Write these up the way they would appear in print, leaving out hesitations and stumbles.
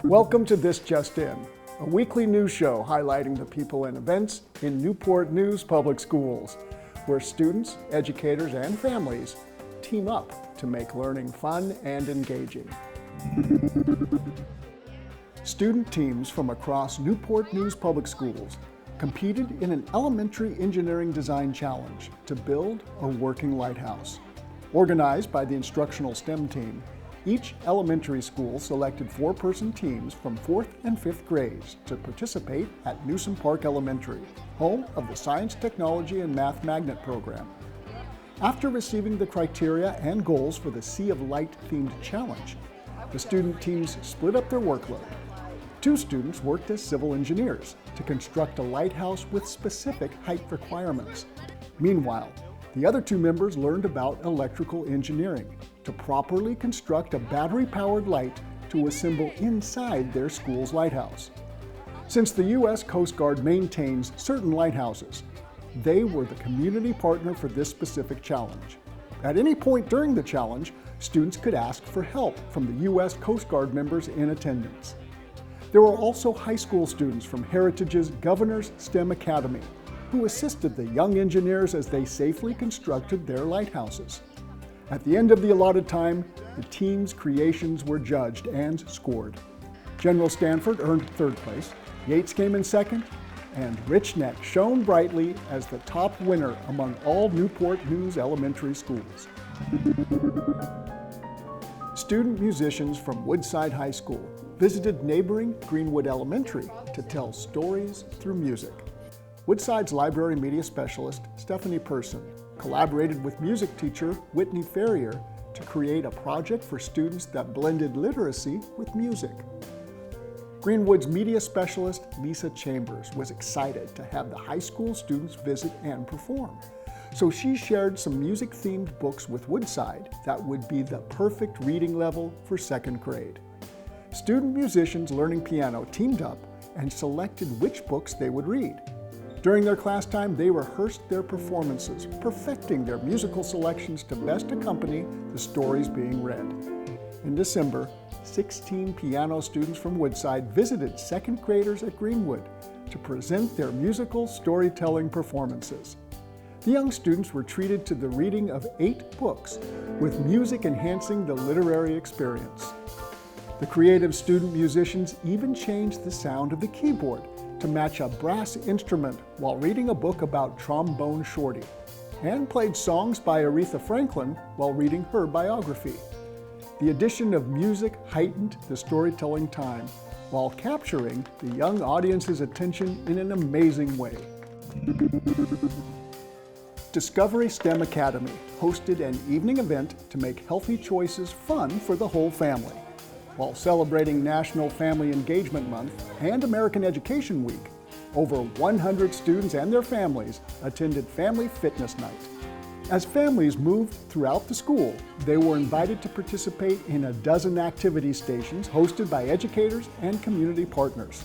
Welcome to This Just In, a weekly news show highlighting the people and events in Newport News Public Schools, where students, educators, and families team up to make learning fun and engaging. Student teams from across Newport News Public Schools competed in an elementary engineering design challenge to build a working lighthouse. Organized by the instructional STEM team, each elementary school selected 4-person teams from 4th and 5th grades to participate at Newsom Park Elementary, home of the Science, Technology, and Math Magnet program. After receiving the criteria and goals for the Sea of Light themed challenge, the student teams split up their workload. 2 students worked as civil engineers to construct a lighthouse with specific height requirements. Meanwhile, the other 2 members learned about electrical engineering to properly construct a battery-powered light to assemble inside their school's lighthouse. Since the U.S. Coast Guard maintains certain lighthouses, they were the community partner for this specific challenge. At any point during the challenge, students could ask for help from the U.S. Coast Guard members in attendance. There were also high school students from Heritage's Governor's STEM Academy who assisted the young engineers as they safely constructed their lighthouses. At the end of the allotted time, the team's creations were judged and scored. General Stanford earned 3rd place, Yates came in 2nd, and Rich Neck shone brightly as the top winner among all Newport News elementary schools. Student musicians from Woodside High School visited neighboring Greenwood Elementary to tell stories through music. Woodside's library media specialist, Stephanie Person, collaborated with music teacher Whitney Ferrier to create a project for students that blended literacy with music. Greenwood's media specialist, Lisa Chambers, was excited to have the high school students visit and perform. So she shared some music-themed books with Woodside that would be the perfect reading level for 2nd grade. Student musicians learning piano teamed up and selected which books they would read. During their class time, they rehearsed their performances, perfecting their musical selections to best accompany the stories being read. In December, 16 piano students from Woodside visited 2nd graders at Greenwood to present their musical storytelling performances. The young students were treated to the reading of 8 books, with music enhancing the literary experience. The creative student musicians even changed the sound of the keyboard to match a brass instrument while reading a book about Trombone Shorty, and played songs by Aretha Franklin while reading her biography. The addition of music heightened the storytelling time while capturing the young audience's attention in an amazing way. Discovery STEM Academy hosted an evening event to make healthy choices fun for the whole family. While celebrating National Family Engagement Month and American Education Week, over 100 students and their families attended Family Fitness Night. As families moved throughout the school, they were invited to participate in a dozen activity stations hosted by educators and community partners.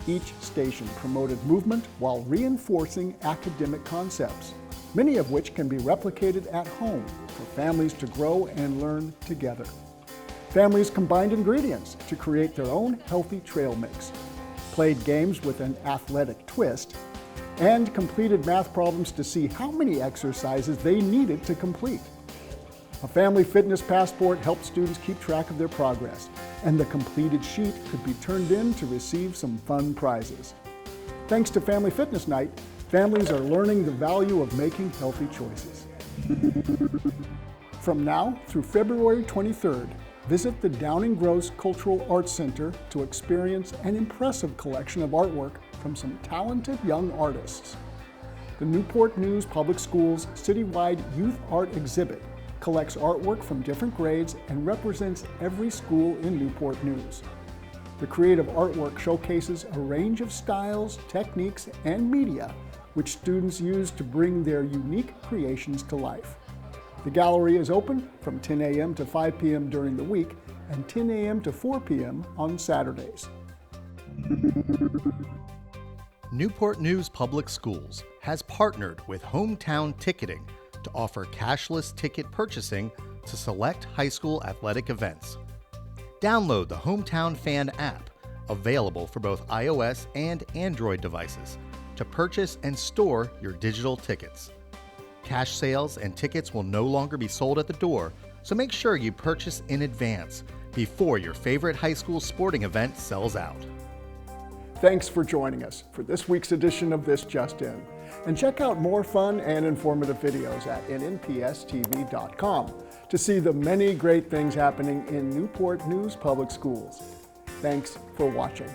Each station promoted movement while reinforcing academic concepts, many of which can be replicated at home for families to grow and learn together. Families combined ingredients to create their own healthy trail mix, played games with an athletic twist, and completed math problems to see how many exercises they needed to complete. A family fitness passport helped students keep track of their progress, and the completed sheet could be turned in to receive some fun prizes. Thanks to Family Fitness Night, families are learning the value of making healthy choices. From now through February 23rd, visit the Downing Gross Cultural Arts Center to experience an impressive collection of artwork from some talented young artists. The Newport News Public Schools citywide youth art exhibit collects artwork from different grades and represents every school in Newport News. The creative artwork showcases a range of styles, techniques, and media which students use to bring their unique creations to life. The gallery is open from 10 a.m. to 5 p.m. during the week and 10 a.m. to 4 p.m. on Saturdays. Newport News Public Schools has partnered with Hometown Ticketing to offer cashless ticket purchasing to select high school athletic events. Download the Hometown Fan app, available for both iOS and Android devices, to purchase and store your digital tickets. Cash sales and tickets will no longer be sold at the door, so make sure you purchase in advance before your favorite high school sporting event sells out. Thanks for joining us for this week's edition of This Just In. And check out more fun and informative videos at nnpstv.com to see the many great things happening in Newport News Public Schools. Thanks for watching.